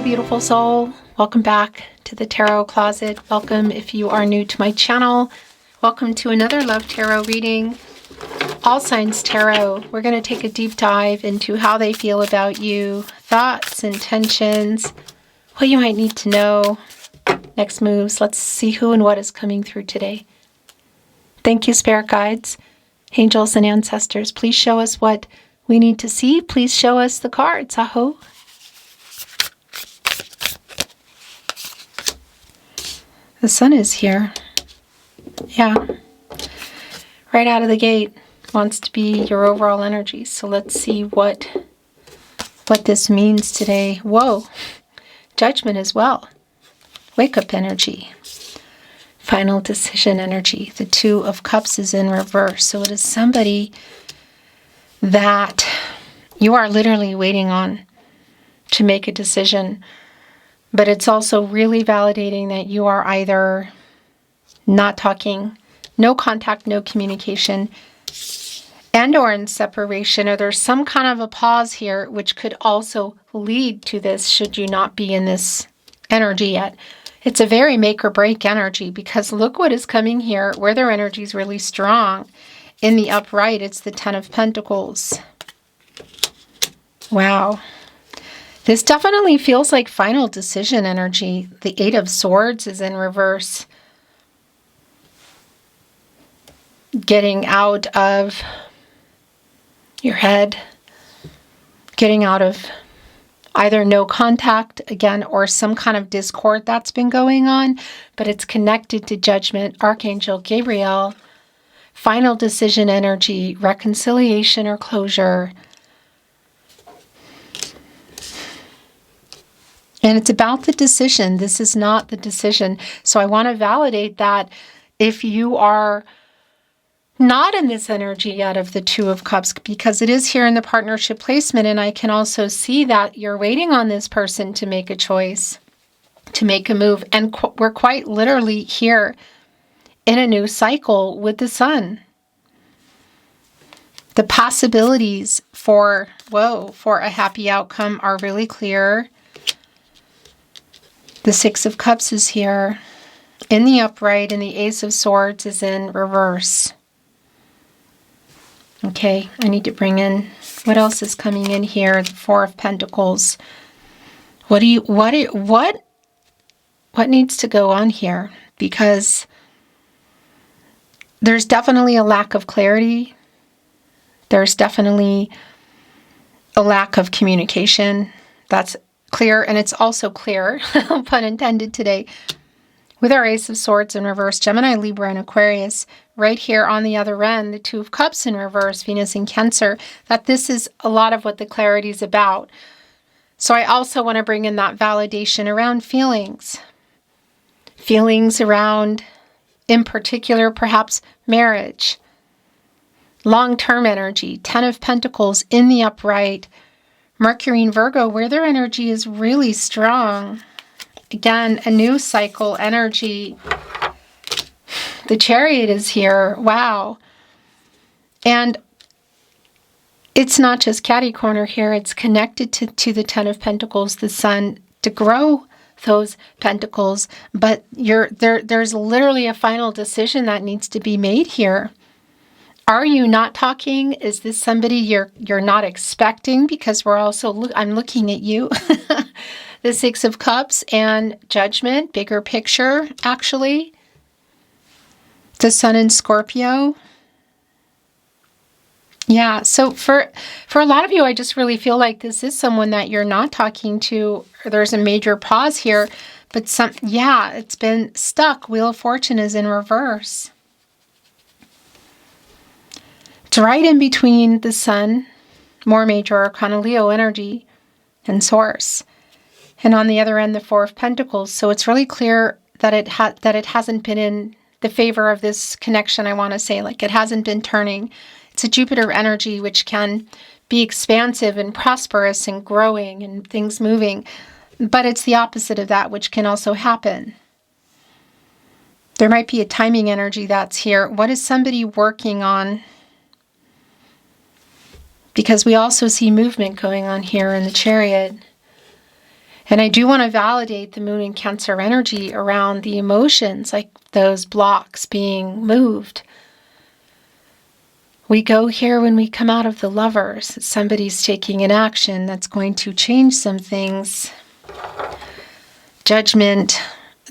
beautiful soul. Welcome back to the Tarot Closet. Welcome if you are new to my channel. Welcome to another Love Tarot reading. All Signs Tarot. We're going to take a deep dive into how they feel about you, thoughts, intentions, what you might need to know, next moves. Let's see who and what is coming through today. Thank you, spirit guides, angels, and ancestors. Please show us what we need to see. Please show us the cards. Aho. The sun is here. Yeah. Right out of the gate. Wants to be your overall energy. So let's see what this means today. Whoa. Judgment as well. Wake up energy. Final decision energy. The Two of Cups is in reverse. So it is somebody that you are literally waiting on to make a decision. But it's also really validating that you are either not talking, no contact, no communication, and or in separation, or there's some kind of a pause here, which could also lead to this should you not be in this energy yet. It's a very make or break energy, because look what is coming here, where their energy is really strong. In the upright, it's the Ten of Pentacles. Wow. This definitely feels like final decision energy. The Eight of Swords is in reverse. Getting out of your head. Getting out of either no contact, again, or some kind of discord that's been going on. But it's connected to Judgment, Archangel Gabriel. Final decision energy, reconciliation or closure. And it's about the decision. This is not the decision. So I want to validate that if you are not in this energy yet of the Two of Cups, because it is here in the partnership placement, and I can also see that you're waiting on this person to make a choice, to make a move. And we're quite literally here in a new cycle with the sun. The possibilities for a happy outcome are really clear. The Six of Cups is here in the upright, and the Ace of Swords is in reverse. Okay, I need to bring in what else is coming in here. The Four of Pentacles. What needs to go on here? Because there's definitely a lack of clarity. There's definitely a lack of communication. That's clear, and it's also clear, pun intended today, with our Ace of Swords in reverse, Gemini, Libra, and Aquarius, right here on the other end, the Two of Cups in reverse, Venus in Cancer, that this is a lot of what the clarity is about. So I also want to bring in that validation around feelings. Feelings around, in particular, perhaps marriage. Long-term energy, Ten of Pentacles in the upright, Mercury and Virgo, where their energy is really strong. Again, a new cycle energy. The Chariot is here. Wow. And it's not just catty corner here. It's connected to the Ten of Pentacles, the sun, to grow those pentacles. But there's literally a final decision that needs to be made here. Are you not talking? Is this somebody you're not expecting? Because we're also, I'm looking at you. The Six of Cups and Judgment, bigger picture, actually. The Sun in Scorpio. Yeah, so for a lot of you, I just really feel like this is someone that you're not talking to. There's a major pause here, but it's been stuck. Wheel of Fortune is in reverse. It's right in between the Sun, more major arcana Leo energy, and Source. And on the other end, the Four of Pentacles. So it's really clear that it hasn't been in the favor of this connection, I want to say. Like, it hasn't been turning. It's a Jupiter energy, which can be expansive and prosperous and growing and things moving. But it's the opposite of that, which can also happen. There might be a timing energy that's here. What is somebody working on? Because we also see movement going on here in the Chariot. And I do want to validate the Moon and Cancer energy around the emotions, like those blocks being moved. We go here when we come out of the Lovers. Somebody's taking an action that's going to change some things. Judgment,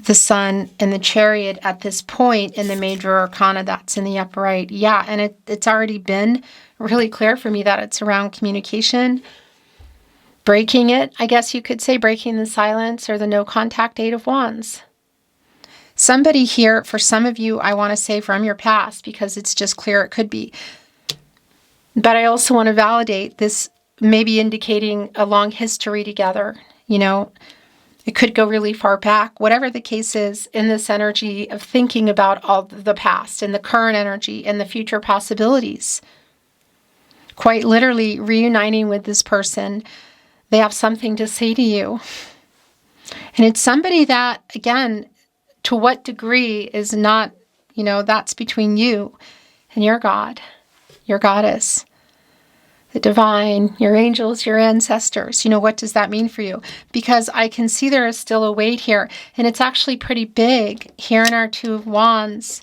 the Sun, and the Chariot at this point in the Major Arcana that's in the upright. Yeah, and it's already been really clear for me that it's around communication. Breaking it, I guess you could say, breaking the silence, or the no contact 8 of Wands. Somebody here, for some of you, I want to say from your past, because it's just clear it could be. But I also want to validate this, maybe indicating a long history together. You know, it could go really far back. Whatever the case is, in this energy of thinking about all the past and the current energy and the future possibilities. Quite literally reuniting with this person. They have something to say to you. And it's somebody that, again, to what degree is not, that's between you and your God, your goddess, the divine, your angels, your ancestors. What does that mean for you? Because I can see there is still a weight here, and it's actually pretty big here in our 2 of Wands,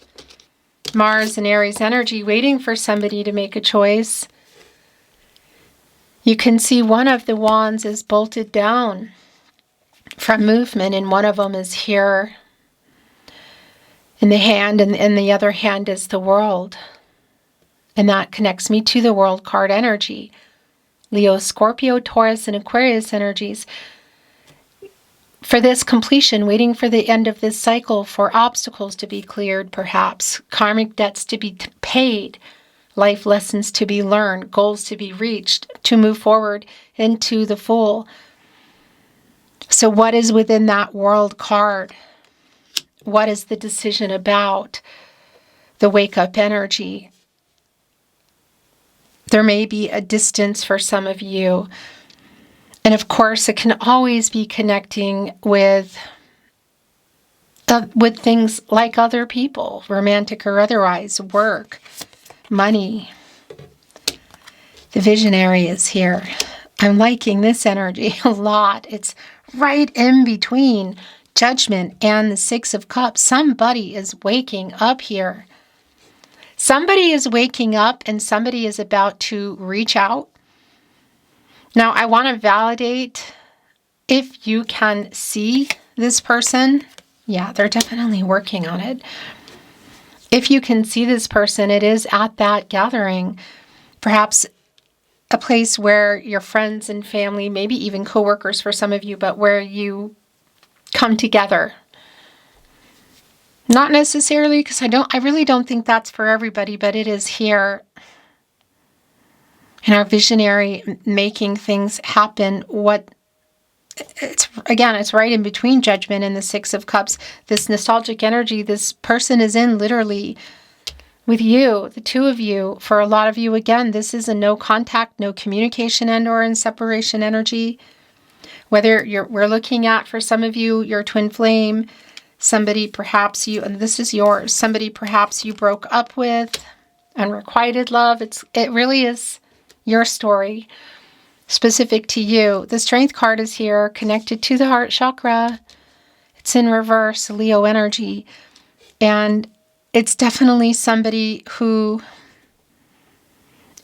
Mars and Aries energy, waiting for somebody to make a choice. You can see one of the wands is bolted down from movement, and one of them is here in the hand, and the other hand is the world. And that connects me to the world card energy. Leo, Scorpio, Taurus, and Aquarius energies. For this completion, waiting for the end of this cycle, for obstacles to be cleared, perhaps, karmic debts to be paid, life lessons to be learned, goals to be reached, to move forward into the full. So what is within that world card? What is the decision about? The wake-up energy. There may be a distance for some of you. And of course, it can always be connecting with things like other people, romantic or otherwise, work, money. The visionary is here. I'm liking this energy a lot. It's right in between Judgment and the 6 of Cups. Somebody is waking up here. Somebody is waking up, and somebody is about to reach out. Now, I want to validate if you can see this person. Yeah, they're definitely working on it. If you can see this person, it is at that gathering, perhaps a place where your friends and family, maybe even coworkers for some of you, but where you come together. Not necessarily, because I really don't think that's for everybody, but it is here. And our visionary making things happen. It's right in between Judgment and the 6 of Cups. This nostalgic energy, this person is in literally with you, the 2 of you. For a lot of you, again, this is a no contact, no communication, and or in separation energy. Whether we're looking at, for some of you, your twin flame, somebody perhaps you, and this is yours, somebody perhaps you broke up with, unrequited love. It really is your story, specific to you. The Strength card is here, connected to the heart chakra. It's in reverse, Leo energy. And it's definitely somebody who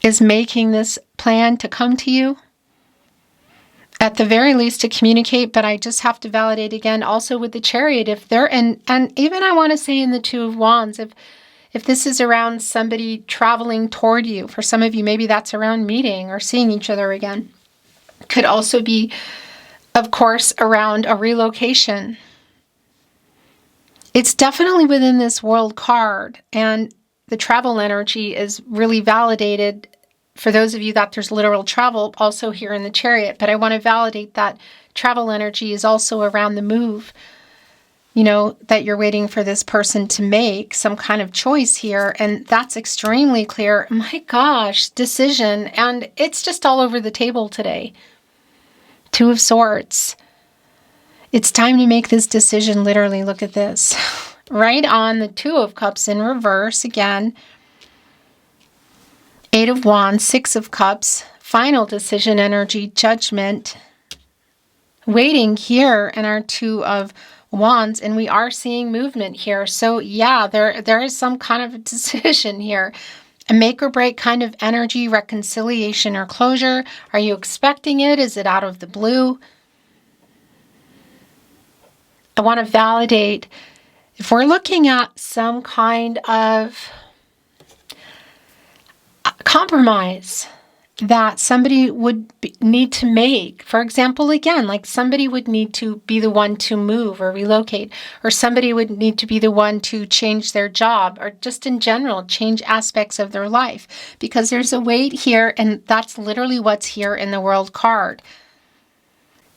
is making this plan to come to you. At the very least to communicate, but I just have to validate again also with the Chariot, if they're, and even I want to say in the 2 of Wands, if this is around somebody traveling toward you, for some of you, maybe that's around meeting or seeing each other again. Could also be, of course, around a relocation. It's definitely within this world card, and the travel energy is really validated. For those of you that there's literal travel also here in the Chariot, but I want to validate that travel energy is also around the move, that you're waiting for this person to make some kind of choice here. And that's extremely clear. My gosh, decision. And it's just all over the table today. 2 of Swords. It's time to make this decision. Literally, look at this. Right on the 2 of Cups in reverse again. 8 of Wands, 6 of Cups, final decision energy, Judgment, waiting here in our Two of Wands, and we are seeing movement here. So yeah, there is some kind of a decision here. A make or break kind of energy, reconciliation or closure. Are you expecting it? Is it out of the blue? I want to validate if we're looking at some kind of compromise that somebody would need to make. For example, again, like somebody would need to be the one to move or relocate, or somebody would need to be the one to change their job, or just in general, change aspects of their life, because there's a weight here, and that's literally what's here in the World card.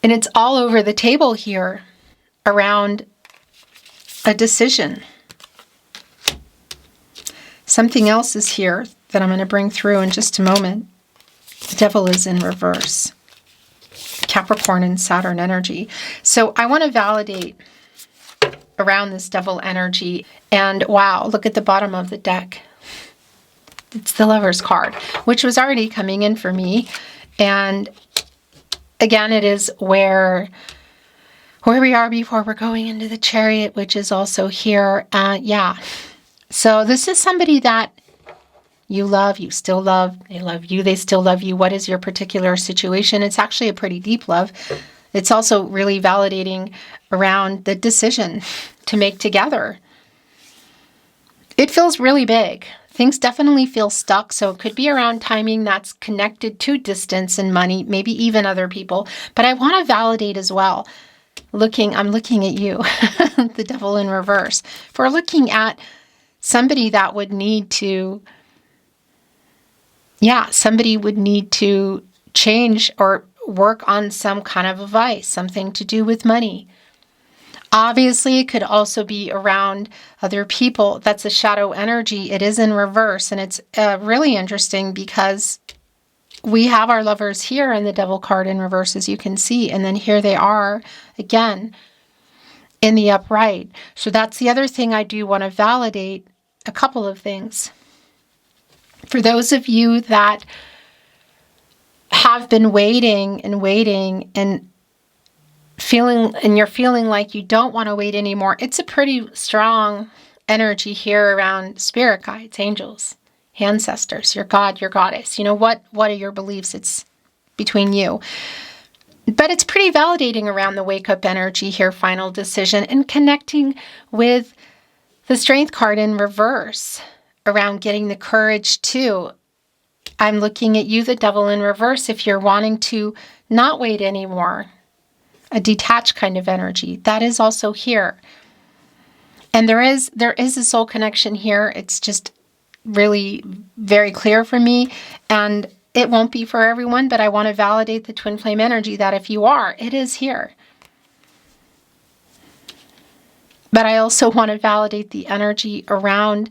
And it's all over the table here around a decision. Something else is here that I'm going to bring through in just a moment. The Devil is in reverse. Capricorn and Saturn energy. So I want to validate around this Devil energy. And wow, look at the bottom of the deck. It's the Lover's card, which was already coming in for me. And again, it is where we are before we're going into the Chariot, which is also here. Yeah. So this is somebody that you love, you still love, they love you, they still love you. What is your particular situation? It's actually a pretty deep love. It's also really validating around the decision to make together. It feels really big. Things definitely feel stuck, so it could be around timing that's connected to distance and money, maybe even other people. But I want to validate as well. I'm looking at you, the Devil in reverse. If we're looking at somebody that would need to somebody would need to change or work on some kind of a vice, something to do with money. Obviously, it could also be around other people. That's a shadow energy. It is in reverse, and it's really interesting because we have our Lovers here in the Devil card in reverse, as you can see, and then here they are again in the upright. So that's the other thing I do want to validate, a couple of things. For those of you that have been waiting and you're feeling like you don't want to wait anymore, it's a pretty strong energy here around spirit guides, angels, ancestors, your God, your goddess. You know, what are your beliefs? It's between you. But it's pretty validating around the wake-up energy here, final decision, and connecting with the Strength card in reverse around getting the courage to. I'm looking at you, the Devil in reverse, if you're wanting to not wait anymore. A detached kind of energy. That is also here. And there is a soul connection here. It's just really very clear for me. And it won't be for everyone, but I want to validate the twin flame energy that if you are, it is here. But I also want to validate the energy around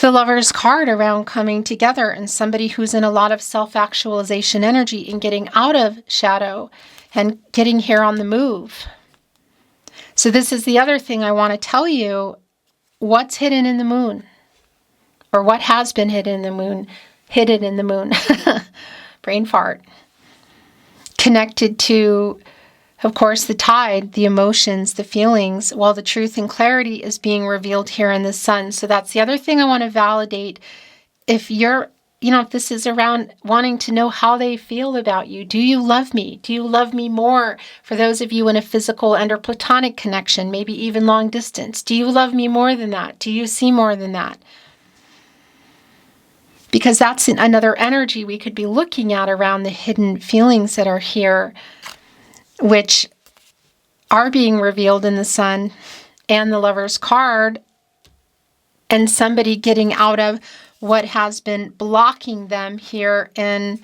the Lover's card, around coming together, and somebody who's in a lot of self-actualization energy and getting out of shadow and getting here on the move. So this is the other thing I want to tell you. What's hidden in the moon? Or what has been hidden in the moon. Brain fart. Connected to, of course, the tide, the emotions, the feelings, while the truth and clarity is being revealed here in the sun. So that's the other thing I want to validate. If this is around wanting to know how they feel about you. Do you love me? Do you love me more? For those of you in a physical and or platonic connection, maybe even long distance. Do you love me more than that? Do you see more than that? Because that's another energy we could be looking at around the hidden feelings that are here, which are being revealed in the sun and the Lover's card, and somebody getting out of what has been blocking them here in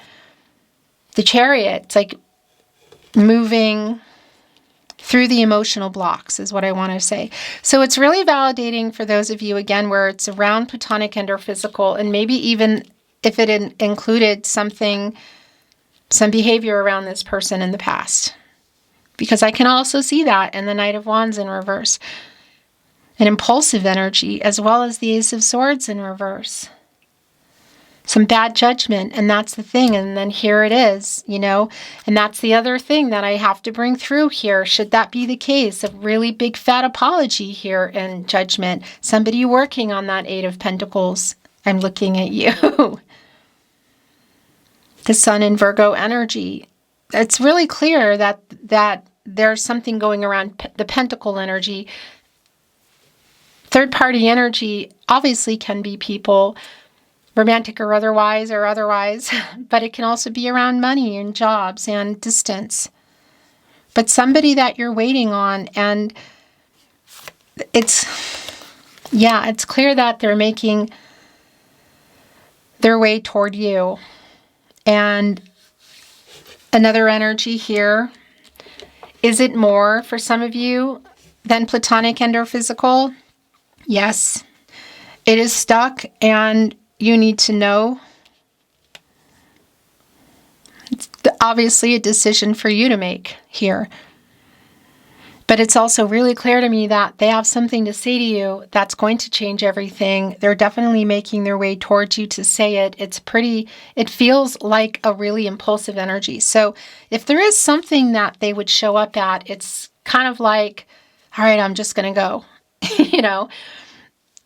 the Chariot. It's like moving through the emotional blocks is what I want to say. So it's really validating for those of you, again, where it's around platonic and or physical, and maybe even if it included some behavior around this person in the past. Because I can also see that in the Knight of Wands in reverse. An impulsive energy, as well as the Ace of Swords in reverse. some bad judgment, and that's the thing. And then here it is, you know, and that's the other thing that I have to bring through here. Should that be the case, a really big fat apology here and judgment, somebody working on that Eight of Pentacles. I'm looking at you. The Sun in Virgo energy. It's really clear that there's something going around the Pentacle energy. Third party energy obviously can be people, romantic or otherwise, but it can also be around money and jobs and distance. But somebody that you're waiting on, and it's clear that they're making their way toward you. And another energy here, is it more for some of you than platonic and or physical? Yes, it is stuck, and you need to know. It's obviously a decision for you to make here. But it's also really clear to me that they have something to say to you that's going to change everything. They're definitely making their way towards you to say it. It feels like a really impulsive energy. So if there is something that they would show up at, it's kind of like, all right, I'm just going to go, you know.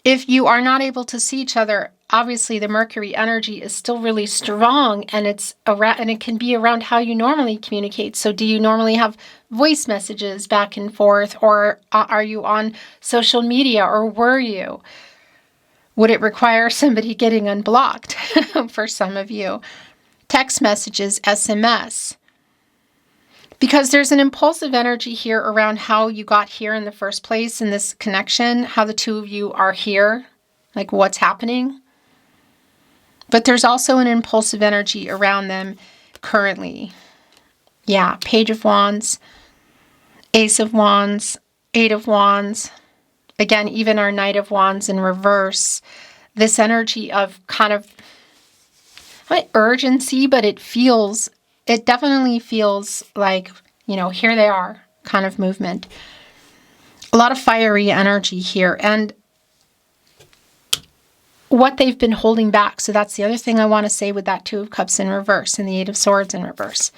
If you are not able to see each other, obviously the Mercury energy is still really strong, and it's around, and it can be around how you normally communicate. So do you normally have voice messages back and forth, or are you on social media, or were you? Would it require somebody getting unblocked for some of you? Text messages, SMS. Because there's an impulsive energy here around how you got here in the first place in this connection, how the two of you are here, like what's happening. But there's also an impulsive energy around them currently. Yeah, Page of Wands, Ace of Wands, Eight of Wands. Again, even our Knight of Wands in reverse. This energy of kind of not urgency, but it definitely feels like, you know, here they are kind of movement. A lot of fiery energy here. And what they've been holding back. So that's the other thing I want to say with that Two of Cups in reverse and the Eight of Swords in reverse.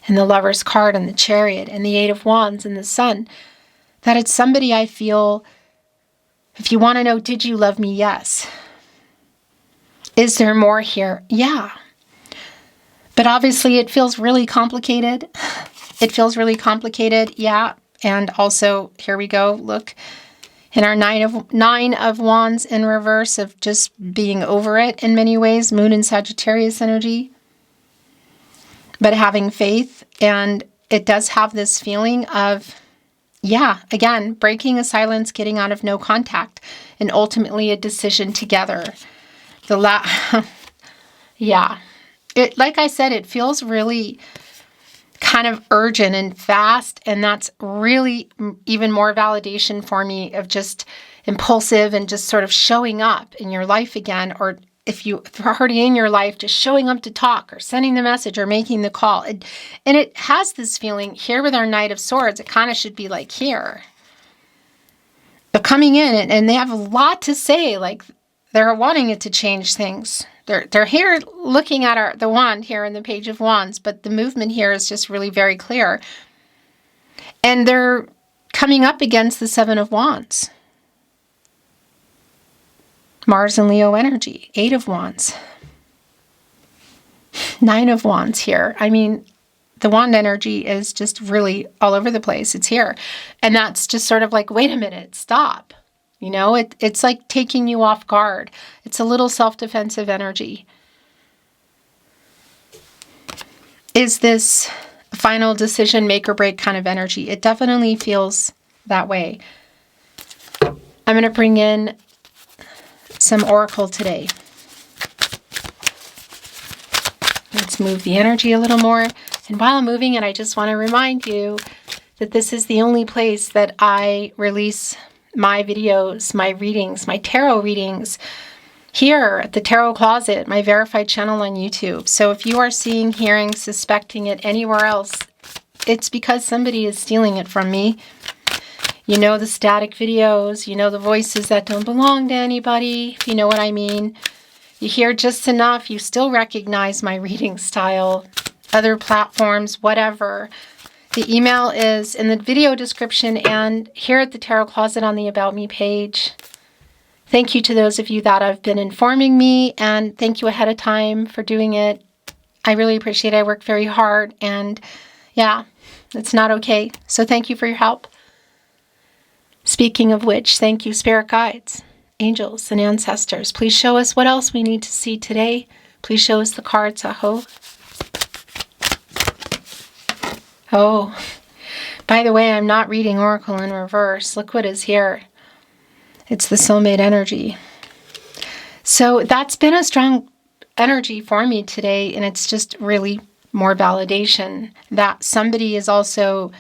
And the Lover's card and the Chariot and the Eight of Wands and the Sun. That it's somebody I feel, if you want to know, did you love me? Yes. Is there more here? Yeah. But obviously it feels really complicated. It feels really complicated, yeah. And also, here we go, look, in our Nine of Wands in reverse of just being over it in many ways, Moon and Sagittarius energy. But having faith, and it does have this feeling of, yeah, again, breaking a silence, getting out of no contact, and ultimately a decision together. Yeah. Like I said, it feels really kind of urgent and fast, and that's really even more validation for me of just impulsive and just sort of showing up in your life again, or if you're already in your life, just showing up to talk or sending the message or making the call. And it has this feeling here with our Knight of Swords, it kind of should be like here. But coming in, and they have a lot to say, like they're wanting it to change things. They're here looking at the wand here in the Page of Wands, but the movement here is just really very clear. And they're coming up against the Seven of Wands. Mars and Leo energy, Eight of Wands. Nine of Wands here. I mean, the wand energy is just really all over the place. It's here. And that's just sort of like, wait a minute, stop. You know, it's like taking you off guard. It's a little self-defensive energy. Is this a final decision, make or break kind of energy? It definitely feels that way. I'm going to bring in some oracle today. Let's move the energy a little more. And while I'm moving it, I just want to remind you that this is the only place that I release my videos, my readings, my tarot readings here at the Tarot Closet, my verified channel on YouTube. So if you are seeing, hearing, suspecting it anywhere else, it's because somebody is stealing it from me. You know the static videos, you know the voices that don't belong to anybody, if you know what I mean. you hear just enough, you still recognize my reading style, other platforms, whatever. The email is in the video description and here at the Tarot Closet on the About Me page. Thank you to those of you that have been informing me, and thank you ahead of time for doing it. I really appreciate it. I work very hard, and yeah, it's not okay. So thank you for your help. Speaking of which, thank you, spirit guides, angels, and ancestors. Please show us what else we need to see today. Please show us the cards, Aho. Oh, by the way, I'm not reading Oracle in reverse. Look what is here. It's the soulmate energy. So that's been a strong energy for me today, and it's just really more validation that somebody's also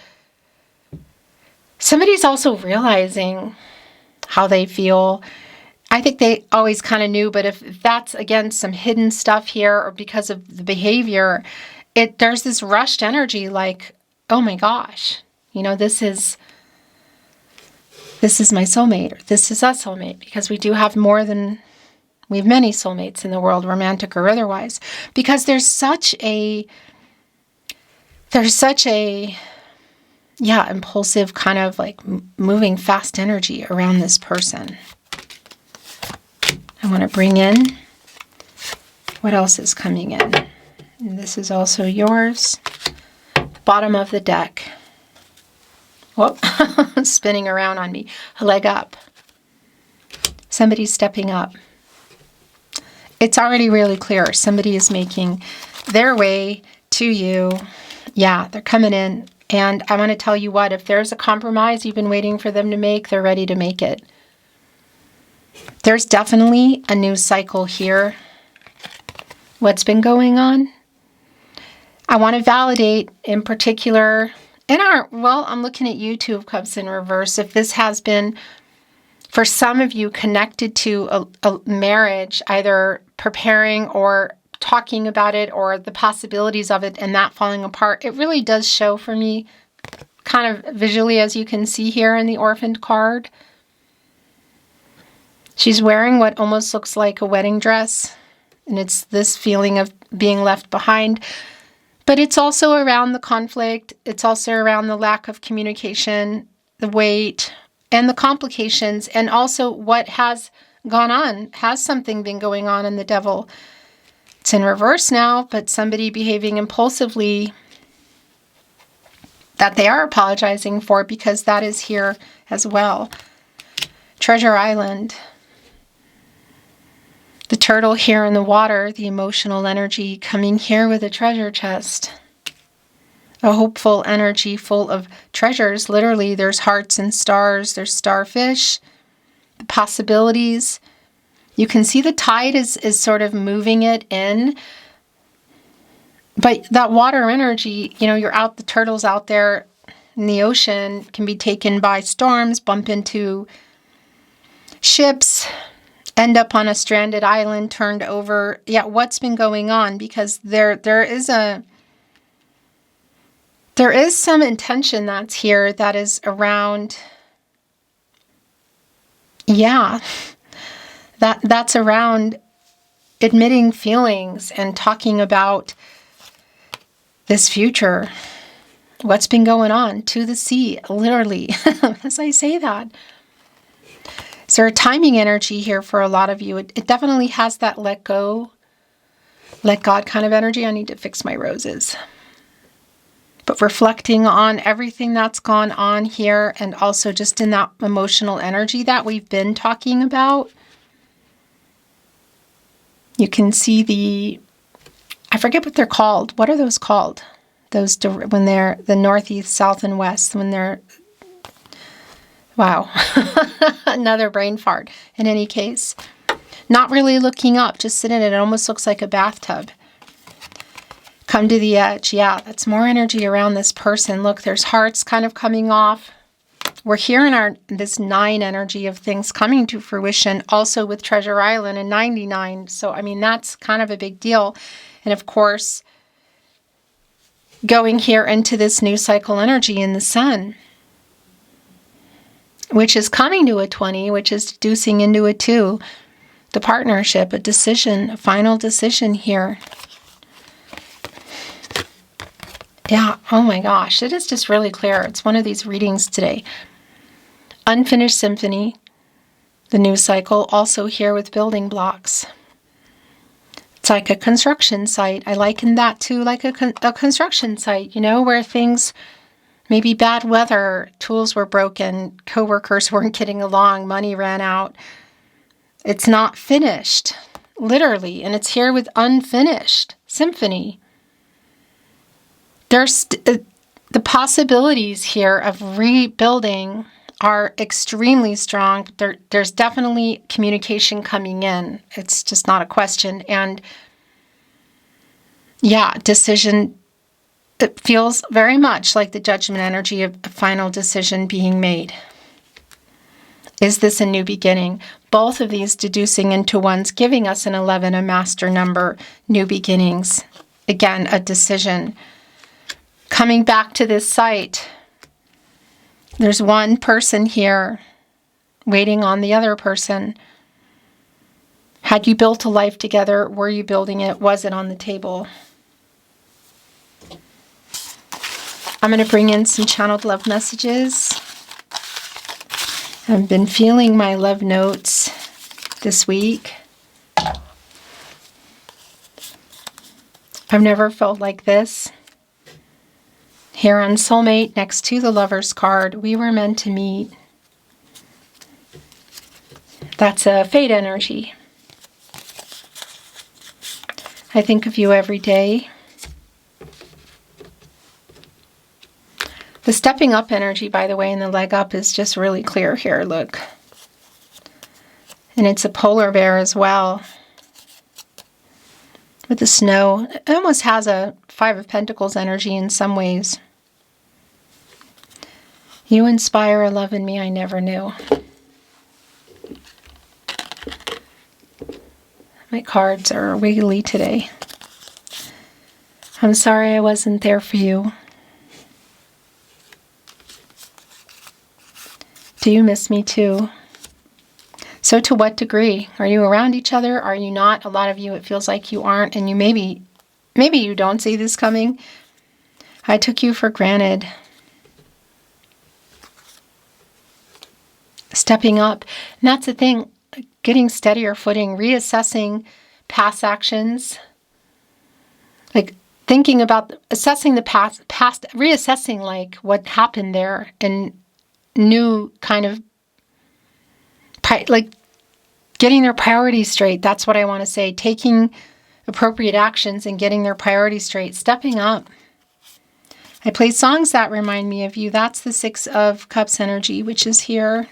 realizing how they feel. I think they always kind of knew, but if that's, again, some hidden stuff here or because of the behavior, there's this rushed energy like, oh my gosh, this is my soulmate, or this is a soulmate, because we have many soulmates in the world, romantic or otherwise, because there's such a impulsive kind of like moving fast energy around this person. I want to bring in what else is coming in. And this is also yours. Bottom of the deck. Whoop, spinning around on me. A leg up. Somebody's stepping up. It's already really clear. Somebody is making their way to you. Yeah, they're coming in. And I want to tell you what, if there's a compromise you've been waiting for them to make, they're ready to make it. There's definitely a new cycle here. What's been going on? I want to validate in particular I'm looking at you, Two of Cups in reverse. If this has been, for some of you, connected to a marriage, either preparing or talking about it or the possibilities of it and that falling apart, it really does show for me kind of visually, as you can see here in the orphaned card. She's wearing what almost looks like a wedding dress, and it's this feeling of being left behind. But it's also around the conflict. It's also around the lack of communication, the weight, and the complications, and also what has gone on. Has something been going on in the Devil? It's in reverse now, but somebody behaving impulsively that they are apologizing for, because that is here as well. Treasure Island. The turtle here in the water, the emotional energy coming here with a treasure chest. A hopeful energy full of treasures. Literally, there's hearts and stars. There's starfish. The possibilities. You can see the tide is sort of moving it in. But that water energy, you're out, the turtle's out there in the ocean, can be taken by storms, bump into ships, end up on a stranded island, turned over. Yeah, what's been going on? Because there is some intention that's here that is around, that's around admitting feelings and talking about this future. What's been going on? To the sea, literally, as I say that. Is there a timing energy here for a lot of you? It definitely has that let go, let God kind of energy. I need to fix my roses. But reflecting on everything that's gone on here, and also just in that emotional energy that we've been talking about. You can see I forget what they're called. What are those called? Those, when they're the northeast, south, and west, when they're, wow, another brain fart. In any case, not really looking up, just sitting in it. It almost looks like a bathtub. Come to the edge. Yeah, that's more energy around this person. Look, there's hearts kind of coming off. We're here in this 9 energy of things coming to fruition, also with Treasure Island and 99. So, I mean, that's kind of a big deal. And of course, going here into this new cycle energy in the sun, which is coming to a 20, which is deducing into a 2. the partnership, a decision, a final decision here. Yeah, oh my gosh, it is just really clear. It's one of these readings today. Unfinished symphony, the news cycle, also here with building blocks. It's like a construction site. I liken that to like a construction site, you know, where things, maybe bad weather, tools were broken, coworkers weren't getting along, money ran out. It's not finished, literally, and it's here with unfinished symphony. There's the possibilities here of rebuilding are extremely strong. There's definitely communication coming in. It's just not a question. And yeah, decision, it feels very much like the judgment energy of a final decision being made. Is this a new beginning? Both of these deducing into ones, giving us an 11, a master number, new beginnings. Again, a decision. Coming back to this site, there's one person here waiting on the other person. Had you built a life together? Were you building it? Was it on the table? I'm going to bring in some channeled love messages. I've been feeling my love notes this week. I've never felt like this. Here on Soulmate, next to the Lover's card, we were meant to meet. That's a fate energy. I think of you every day. The stepping up energy, by the way, in the leg up is just really clear here, look. And it's a polar bear as well. With the snow. It almost has a Five of Pentacles energy in some ways. You inspire a love in me I never knew. My cards are wiggly today. I'm sorry I wasn't there for you. Do you miss me too? So to what degree? Are you around each other? Are you not? A lot of you, it feels like you aren't, and you maybe you don't see this coming. I took you for granted. Stepping up. And that's the thing, getting steadier footing, reassessing past actions. Like thinking about, assessing the past, reassessing like what happened there and new kind of, like getting their priorities straight. That's what I want to say. Taking appropriate actions and getting their priorities straight. Stepping up. I play songs that remind me of you. That's the Six of Cups energy, which is here.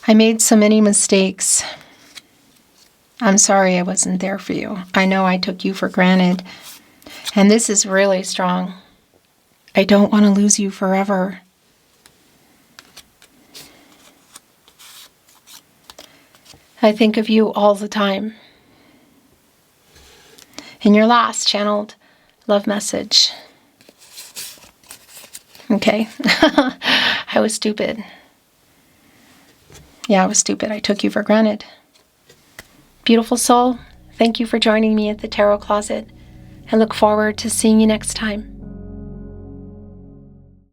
I made so many mistakes. I'm sorry I wasn't there for you. I know I took you for granted. And this is really strong. I don't want to lose you forever. I think of you all the time. In your last channeled love message. Okay. I was stupid. Yeah, I was stupid. I took you for granted. Beautiful soul, thank you for joining me at the Tarot Closet. I look forward to seeing you next time.